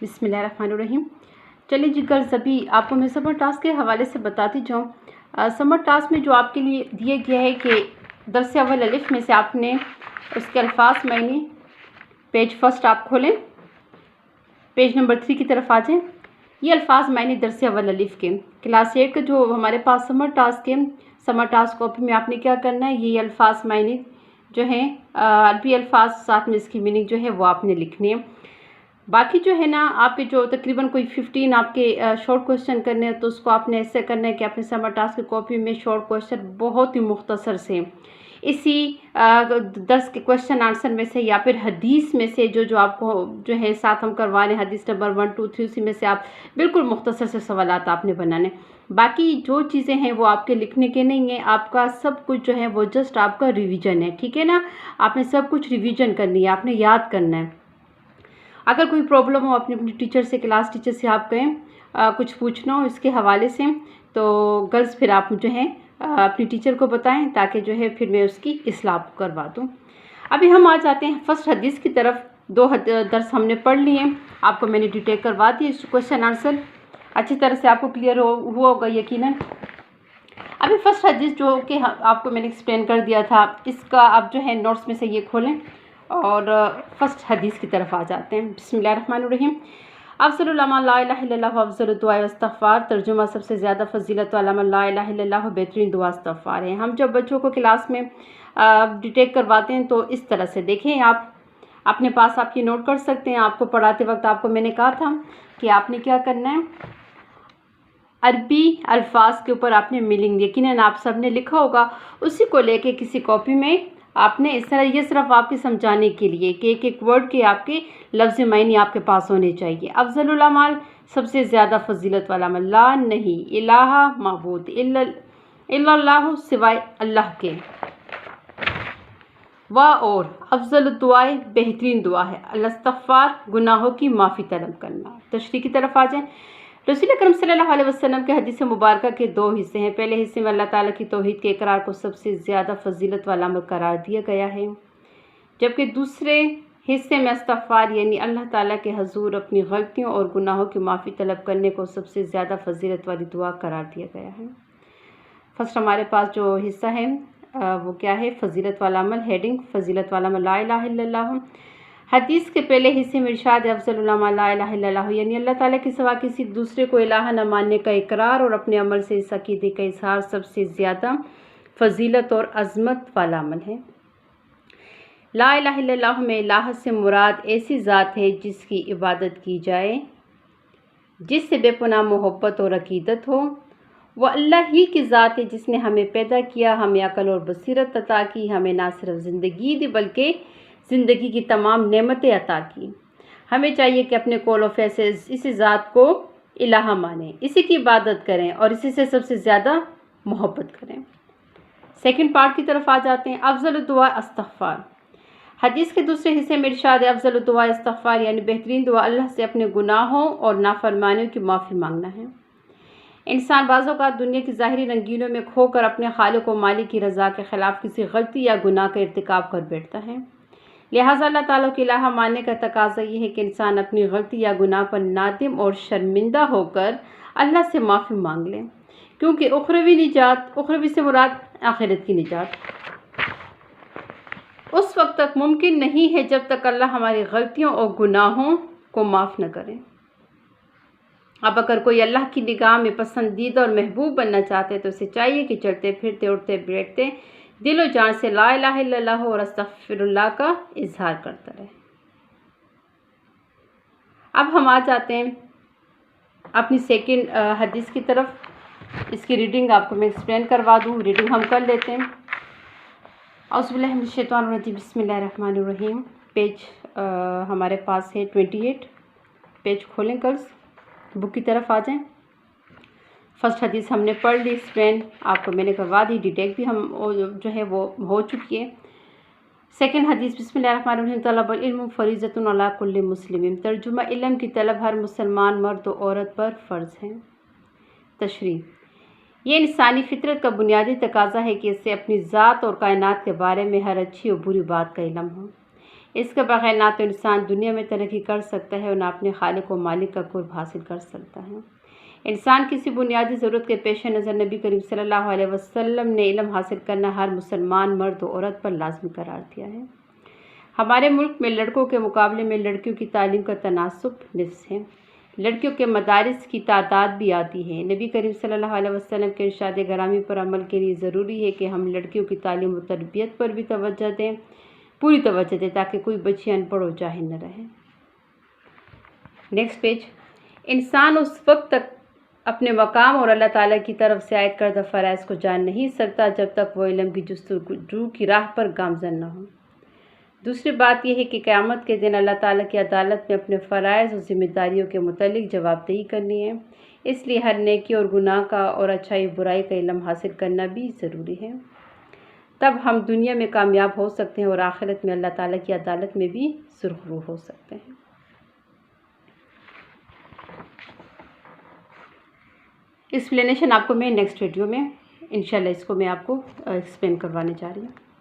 बिस्मिल्लाहिर्रहमानिर्रहीम। चलिए जी गर्ल्स, अभी आपको मैं समर टास्क के हवाले से बताती जाऊँ। समर टास्क में जो आपके लिए दिए गया है कि दर्स अव्वल अलिफ में से आपने उसके अल्फाज मायने, पेज फर्स्ट आप खोलें, पेज नंबर 3 की तरफ आ जाएँ। ये अल्फाज मायने दर्स अव्वल अलिफ के क्लास 8 का जो हमारे पास समर टास्क है, समर टास्क कॉपी में आपने क्या करना है, ये अल्फाज मायने जो हैं अरबी अल्फाज, साथ में इसकी मीनिंग जो है वो आपने लिखनी है। बाकी जो है ना, आपके जो तकरीबन कोई 15 आपके शॉर्ट क्वेश्चन करने हैं, तो उसको आपने ऐसे करना है कि अपने समर टास्क की कॉपी में शॉर्ट क्वेश्चन बहुत ही मुख्तसर से इसी दर्स के क्वेश्चन आंसर में से या फिर हदीस में से जो आपको जो है साथ हम करवा रहे हैं, हदीस नंबर 1, 2, 3, उसी में से आप बिल्कुल मुख्तसर से सवालात आपने बनाने। बाकी जो चीज़ें हैं वो आपके लिखने के नहीं है, आपका सब कुछ जो है वो जस्ट आपका रिवीजन है, ठीक है ना। आपने सब कुछ रिवीजन करनी है, आपने याद करना है। अगर कोई प्रॉब्लम हो अपने टीचर से, क्लास टीचर से आप कहें, कुछ पूछना हो इसके हवाले से, तो गर्ल्स फिर आप जो है अपनी टीचर को बताएं, ताकि जो है फिर मैं उसकी इस्लाह करवा दूं। अभी हम आ जाते हैं फर्स्ट हदीस की तरफ। 2 दर्स हमने पढ़ लिए, आपको मैंने डिटेल करवा दी, क्वेश्चन आंसर अच्छी तरह से आपको क्लियर हुआ होगा यकीनन। अभी फर्स्ट हदीस जो कि आपको मैंने एक्सप्लेन कर दिया था, इसका आप जो है नोट्स में से ये खोलें और फर्स्ट हदीस की तरफ आ जाते हैं। बिस्मिल्लाहिर्रहमानिर्रहीम। अफ़ज़लुल अमाल ला इलाहा इल्लल्लाह अफ़ज़लुद दुआ व इस्तग़फ़ार। तर्जुमा, सबसे ज़्यादा फजीलत वाला अमल ला इलाहा इल्लल्लाह, बेहतरीन दुआ इस्तग़फ़ार है। हम जब बच्चों को क्लास में डिटेक्ट करवाते हैं तो इस तरह से देखें, आप अपने पास आपकी नोट कर सकते हैं। आपको पढ़ाते वक्त आपको मैंने कहा था कि आपने क्या करना है, अरबी अल्फाज के ऊपर आपने मीनिंग यकीनन आप सब ने लिखा होगा, उसी को लेके किसी कॉपी में आपने इस तरह, ये सिर्फ आपके समझाने के लिए कि एक एक वर्ड के आपके लफ्ज़ मायने आपके पास होने चाहिए। अफ़ज़लुल अमाल, सबसे ज़्यादा फजीलत वाला अमल, ला नहीं, इलाहा माबूद, इल्लल्लाहु सिवाय अल्लाह के, वा और, अफ़ज़ल दुआए, बेहतरीन दुआ है, अल-इस्तग़फ़ार, गुनाहों की माफ़ी तलब करना। तशरीह की तरफ आ जाएँ। रसूल अकरम सल्लल्लाहु अलैहि वसल्लम के हदीस मुबारक के 2 हिस्से हैं। पहले हिस्से में अल्लाह ताला की तौहीद के इकरार को सबसे ज़्यादा फजीलत वाला अमल करार दिया गया है, जबकि दूसरे हिस्से में इस्तग़फ़ार यानी अल्लाह ताला के हजूर अपनी गलतियों और गुनाहों की माफ़ी तलब करने को सबसे ज़्यादा फजीलत वाली दुआ करार दिया गया है। फर्स्ट हमारे पास जो हिस्सा है वो क्या है, फजीलत वाला अमल। हेडिंग, फजीलत वाला अमल ला इलाहा इल्लल्लाह। हदीस के पहले हिस्से में इरशाद अफ़ज़लुल अमाल ला इलाहा इल्लल्लाह, यानी अल्लाह ताला के सिवा किसी दूसरे को इलाहा न मानने का इकरार और अपने अमल से इस अक़ीदे का इज़हार सबसे ज़्यादा फजीलत और अज़मत वाला अमल है। ला इलाहा इल्लल्लाह में इलाह से मुराद ऐसी ज़ात है जिसकी इबादत की जाए, जिससे बेपनाह मोहब्बत और अक़ीदत हो। वह अल्लाह ही की ज़ात है जिसने हमें पैदा किया, हमें अक़ल और बसीरत अता की, हमें ना सिर्फ ज़िंदगी दी बल्कि ज़िंदगी की तमाम नेमतें अता की। हमें चाहिए कि अपने कौल और फैसले इसी ज़ात को इलाहा मानें, इसी की इबादत करें और इसी से सबसे ज़्यादा मोहब्बत करें। सेकंड पार्ट की तरफ आ जाते हैं। अफ़ज़ल दुआ इस्तग़फ़ार। हदीस के दूसरे हिस्से में इरशाद है अफ़ज़ल दुआ इस्तग़फ़ार, यानी बेहतरीन दुआ अल्लाह से अपने गुनाहों और नाफरमानियों की माफ़ी मांगना है। इंसान बाज़ औक़ात दुनिया की ज़ाहिरी रंगीनों में खोकर अपने खालिक व मालिक की रज़ा के ख़िलाफ़ किसी गलती या गुनाह का इर्तिकाब कर बैठता है। लिहाजा अल्लाह ताला को इलाहा मानने का तकाज़ा ये है कि इंसान अपनी गलती या गुनाह पर नादिम और शर्मिंदा होकर अल्लाह से माफ़ी मांग ले, क्योंकि उखरवी निजात, उखरवी से मुराद आखिरत की निजात, उस वक्त तक मुमकिन नहीं है जब तक अल्लाह हमारी गलतियों और गुनाहों को माफ़ न करे। अब अगर कोई अल्लाह की निगाह में पसंदीदा और महबूब बनना चाहते तो उसे चाहिए कि चलते फिरते, उठते बैठते दिल और जान से ला इलाहा इल्लल्लाह और अस्तग़फ़िरुल्लाह का इजहार करता रहे। अब हम आ जाते हैं अपनी सेकंड हदीस की तरफ। इसकी रीडिंग आपको मैं एक्सप्लेन करवा दूँ, रीडिंग हम कर लेते हैं। औज़ुबिल्लाहि मिनश्शैतानिर्रजीम, बिस्मिल्लाहिर्रहमानिर्रहीम। पेज हमारे पास है 28। पेज खोलें गर्ल्स, बुक की तरफ आ जाएं। फर्स्ट हदीस हमने पढ़ ली, एक्सप्लेन आपको मैंने करवा दी, डिटेक्ट भी हम जो है वो हो चुकी है। सेकंड हदीस, बिस्मिल्लाहिर्रहमानिर्रहीम। तलबुल इल्म फरीज़तुन अला कुल्लि मुस्लिमिन। तर्जुमा, इल्म की तलब हर मुसलमान मर्द और औरत पर फ़र्ज़ है। तशरीह, ये इंसानी फितरत का बुनियादी तकाज़ा है कि इससे अपनी ज़ात और कायनात के बारे में हर अच्छी और बुरी बात का इल्म हो। इसके बगैर ना तो इंसान दुनिया में तरक्की कर सकता है और ना अपने खालिक व मालिक का कुर्ब हासिल कर सकता है। इंसान किसी बुनियादी ज़रूरत के पेश नज़र नबी करीम सल्लल्लाहु अलैहि वसल्लम ने इल्म हासिल करना हर मुसलमान मर्द व औरत पर लाज़मी करार दिया है। हमारे मुल्क में लड़कों के मुकाबले में लड़कियों की तालीम का तनासुब निस्फ़ है। लड़कियों के मदारिस की तादाद भी आती है। नबी करीम सल्लल्लाहु अलैहि वसल्लम के इरशाद गरामी पर अमल के लिए ज़रूरी है कि हम लड़कियों की तालीम व तरबियत पर भी तवज्जो दें, पूरी तवज्जो दें, ताकि कोई बच्ची अनपढ़ और जाहिल न रहे। Next page. इंसान उस वक्त तक अपने मकाम और अल्लाह ताला की तरफ से आयद करदा फ़राइज़ को जान नहीं सकता जब तक वह इल्म की जुस्तजू की राह पर गामज़न न हो। दूसरी बात यह है कि क़यामत के दिन अल्लाह ताला की अदालत में अपने फ़राइज़ और ज़िम्मेदारियों के मुतालिक जवाबदेही करनी है। इसलिए हर नेकी और गुनाह का और अच्छाई बुराई का इल्म हासिल करना भी ज़रूरी है। तब हम दुनिया में कामयाब हो सकते हैं और आखिरत में अल्लाह ताला की अदालत में भी सुरखरू हो सकते हैं। एक्सप्लेनेशन आपको मैं नेक्स्ट वीडियो में इंशाल्लाह इसको मैं आपको एक्सप्लेन करवाने जा रही हूँ।